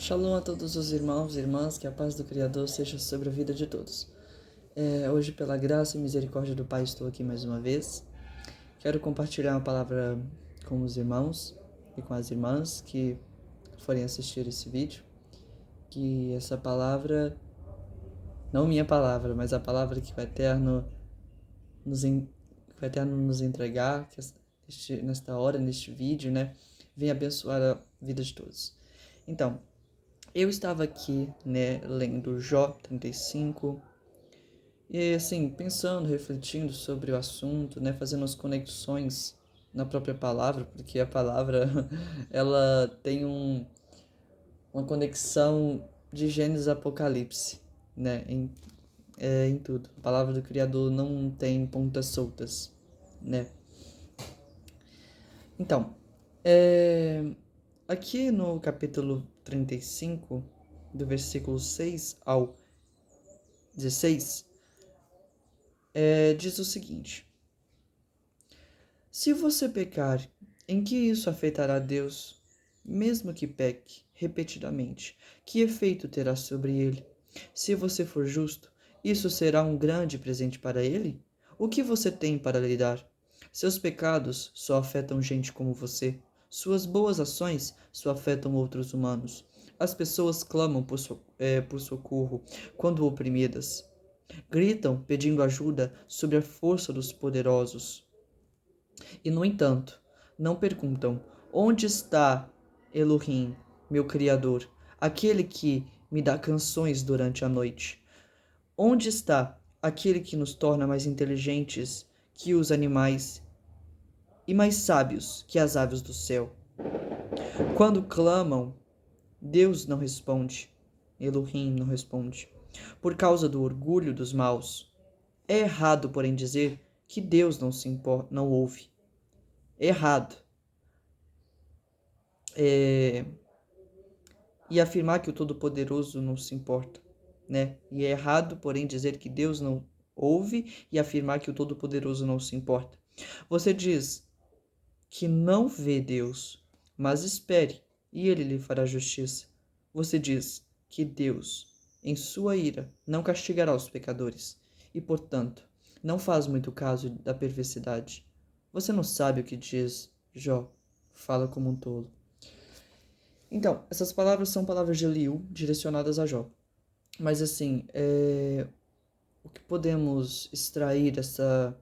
Shalom a todos os irmãos e irmãs, que a paz do Criador seja sobre a vida de todos. Hoje, pela graça e misericórdia do Pai, estou aqui mais uma vez. Quero compartilhar uma palavra com os irmãos e com as irmãs que forem assistir esse vídeo. Que essa palavra, não minha palavra, mas a palavra que o Eterno nos entregar, que nesta hora, neste vídeo, venha abençoar a vida de todos. Então, eu estava aqui, lendo Jó 35, e assim, pensando, refletindo sobre o assunto, fazendo as conexões na própria palavra, porque a palavra, ela tem uma conexão de Gênesis a Apocalipse, em tudo. A palavra do Criador não tem pontas soltas, Então, aqui no capítulo 35, do versículo 6 ao 16, diz o seguinte: se você pecar, em que isso afetará a Deus? Mesmo que peque repetidamente, que efeito terá sobre ele? Se você for justo, isso será um grande presente para ele? O que você tem para lhe dar? Seus pecados só afetam gente como você. Suas boas ações só afetam outros humanos. As pessoas clamam por socorro quando oprimidas. Gritam pedindo ajuda sob a força dos poderosos. E, no entanto, não perguntam: onde está Elohim, meu Criador, aquele que me dá canções durante a noite? Onde está aquele que nos torna mais inteligentes que os animais e mais sábios que as aves do céu? Quando clamam, Deus não responde, Elohim não responde, por causa do orgulho dos maus. É errado, porém, dizer que Deus não ouve. É errado. E afirmar que o Todo-Poderoso não se importa, E é errado, porém, dizer que Deus não ouve e afirmar que o Todo-Poderoso não se importa. Você diz que não vê Deus, mas espere, e ele lhe fará justiça. Você diz que Deus, em sua ira, não castigará os pecadores, e, portanto, não faz muito caso da perversidade. Você não sabe o que diz, Jó, fala como um tolo. Então, essas palavras são palavras de Eliú, direcionadas a Jó. Mas, assim, o que podemos extrair dessa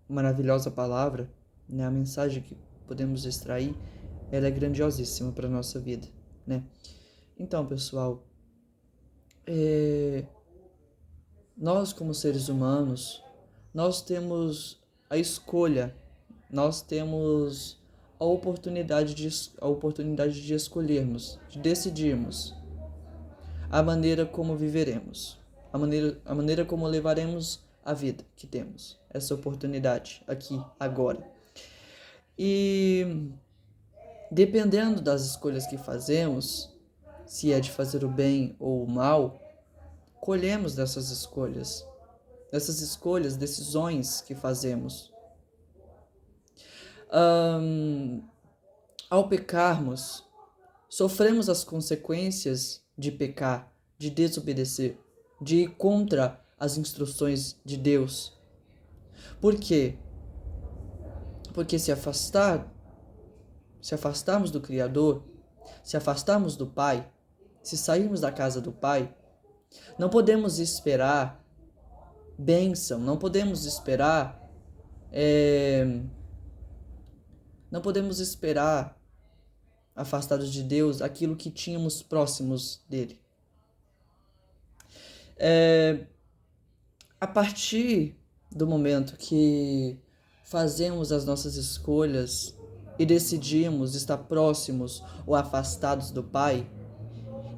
maravilhosa palavra, a mensagem que podemos extrair, ela é grandiosíssima para a nossa vida, Então, pessoal, nós como seres humanos, nós temos a escolha, nós temos a oportunidade de escolhermos, de decidirmos a maneira como viveremos, a maneira como levaremos a vida que temos, essa oportunidade aqui, agora. E dependendo das escolhas que fazemos, se é de fazer o bem ou o mal, colhemos dessas escolhas, decisões que fazemos. Ao pecarmos, sofremos as consequências de pecar, de desobedecer, de ir contra as instruções de Deus. Por quê? Porque se afastarmos do Criador, se afastarmos do Pai, se sairmos da casa do Pai, não podemos esperar bênção, não podemos esperar afastados de Deus, aquilo que tínhamos próximos dele. A partir do momento que fazemos as nossas escolhas e decidimos estar próximos ou afastados do Pai,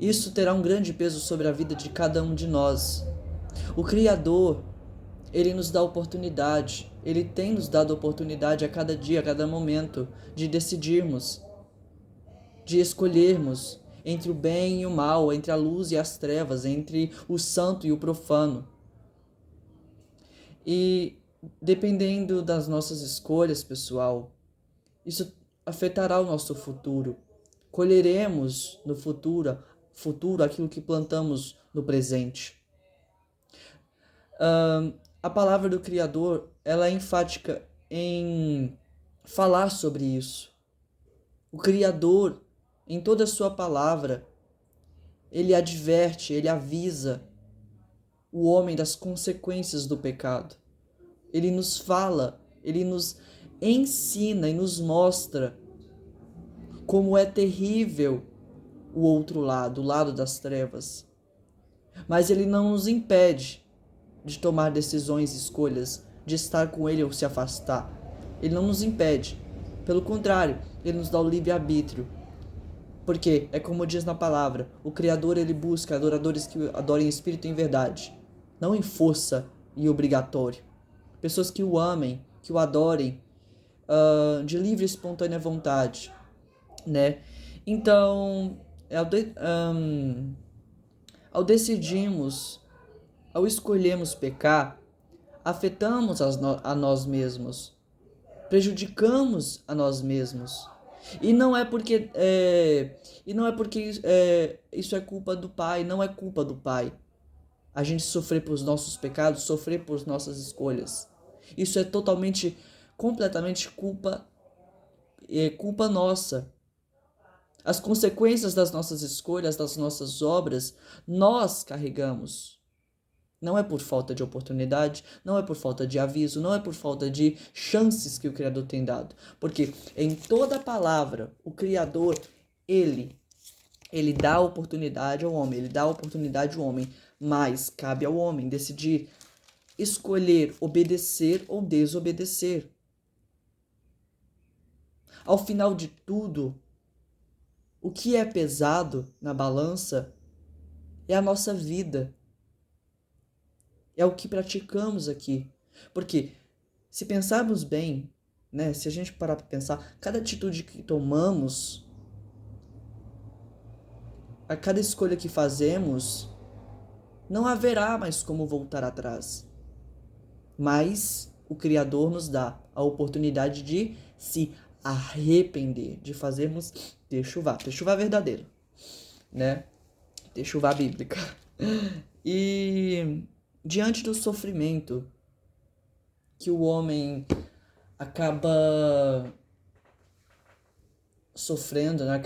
isso terá um grande peso sobre a vida de cada um de nós. O Criador, Ele nos dá oportunidade, Ele tem nos dado oportunidade a cada dia, a cada momento, de decidirmos, de escolhermos entre o bem e o mal, entre a luz e as trevas, entre o santo e o profano. E dependendo das nossas escolhas, pessoal, isso afetará o nosso futuro. colheremos no futuro aquilo que plantamos no presente. A palavra do Criador, ela é enfática em falar sobre isso. O Criador, em toda a sua palavra, ele adverte, ele avisa o homem das consequências do pecado. Ele nos fala, ele nos ensina e nos mostra como é terrível o outro lado, o lado das trevas. Mas ele não nos impede de tomar decisões, escolhas, de estar com ele ou se afastar. Ele não nos impede. Pelo contrário, ele nos dá o livre-arbítrio. Porque, é como diz na palavra, o Criador ele busca adoradores que adorem em espírito e em verdade, não em força e obrigatório. Pessoas que o amem, que o adorem de livre e espontânea vontade, né? Então, ao decidirmos, ao escolhermos pecar, afetamos a nós mesmos, prejudicamos a nós mesmos. E não é porque isso é culpa do pai, não é culpa do pai. A gente sofrer por nossos pecados, sofrer por nossas escolhas. Isso é completamente culpa nossa. As consequências das nossas escolhas, das nossas obras, nós carregamos. Não é por falta de oportunidade, não é por falta de aviso, não é por falta de chances que o Criador tem dado. Porque em toda palavra, o Criador, ele dá a oportunidade ao homem, mas cabe ao homem decidir escolher obedecer ou desobedecer. Ao final de tudo, o que é pesado na balança é a nossa vida. É o que praticamos aqui. Porque, se pensarmos bem, né, se a gente parar para pensar, cada atitude que tomamos, a cada escolha que fazemos, não haverá mais como voltar atrás. Mas o Criador nos dá a oportunidade de se arrepender, de fazermos techuvá verdadeiro, né? Techuvá bíblica. E diante do sofrimento que o homem acaba sofrendo, né?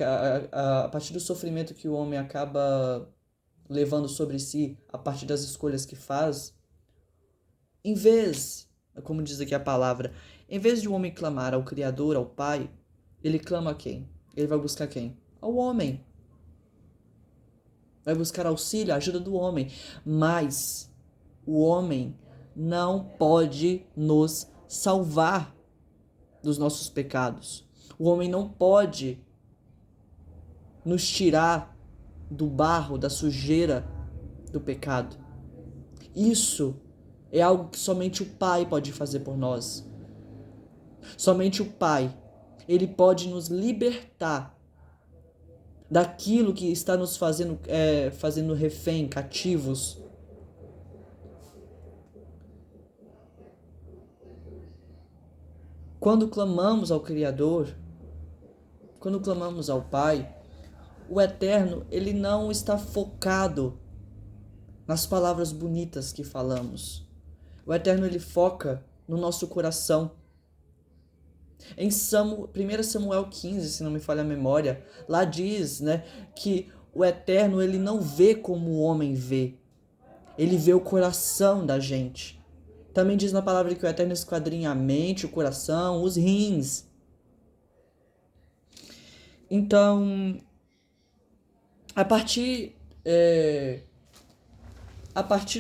A partir do sofrimento que o homem acaba levando sobre si, a partir das escolhas que faz, em vez, como diz aqui a palavra, em vez de o homem clamar ao Criador, ao Pai, ele clama a quem? Ele vai buscar quem? Ao homem. Vai buscar auxílio, a ajuda do homem. Mas o homem não pode nos salvar dos nossos pecados. O homem não pode nos tirar do barro, da sujeira do pecado. Isso é algo que somente o Pai pode fazer por nós. Somente o Pai, ele pode nos libertar daquilo que está nos fazendo refém, cativos. Quando clamamos ao Criador, quando clamamos ao Pai, o Eterno, ele não está focado nas palavras bonitas que falamos. O Eterno, ele foca no nosso coração. Em 1 Samuel 15, se não me falha a memória, lá diz, né, que o Eterno, ele não vê como o homem vê. Ele vê o coração da gente. Também diz na palavra que o Eterno esquadrinha a mente, o coração, os rins. Então, a partir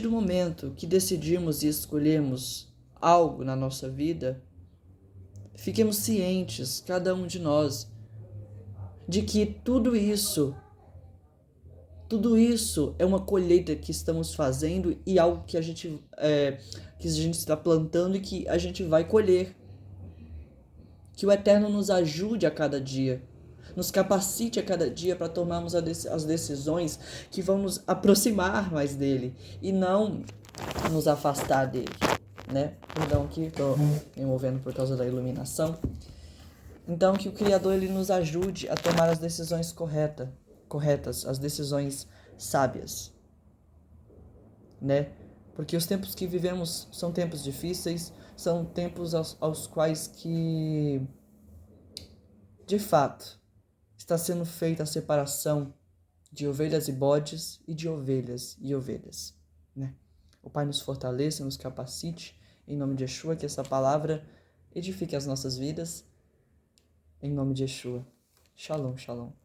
do momento que decidimos e escolhermos algo na nossa vida, fiquemos cientes, cada um de nós, de que tudo isso é uma colheita que estamos fazendo e algo que a gente está plantando e que a gente vai colher. Que o Eterno nos ajude a cada dia, nos capacite a cada dia para tomarmos as decisões que vão nos aproximar mais dele e não nos afastar dele, né? Perdão que estou me movendo por causa da iluminação. Então, que o Criador ele nos ajude a tomar as decisões corretas, as decisões sábias, né? Porque os tempos que vivemos são tempos difíceis, são tempos aos quais que, de fato, está sendo feita a separação de ovelhas e bodes e de ovelhas e ovelhas, né? O Pai nos fortaleça, nos capacite, em nome de Yeshua, que essa palavra edifique as nossas vidas, em nome de Yeshua. Shalom, shalom.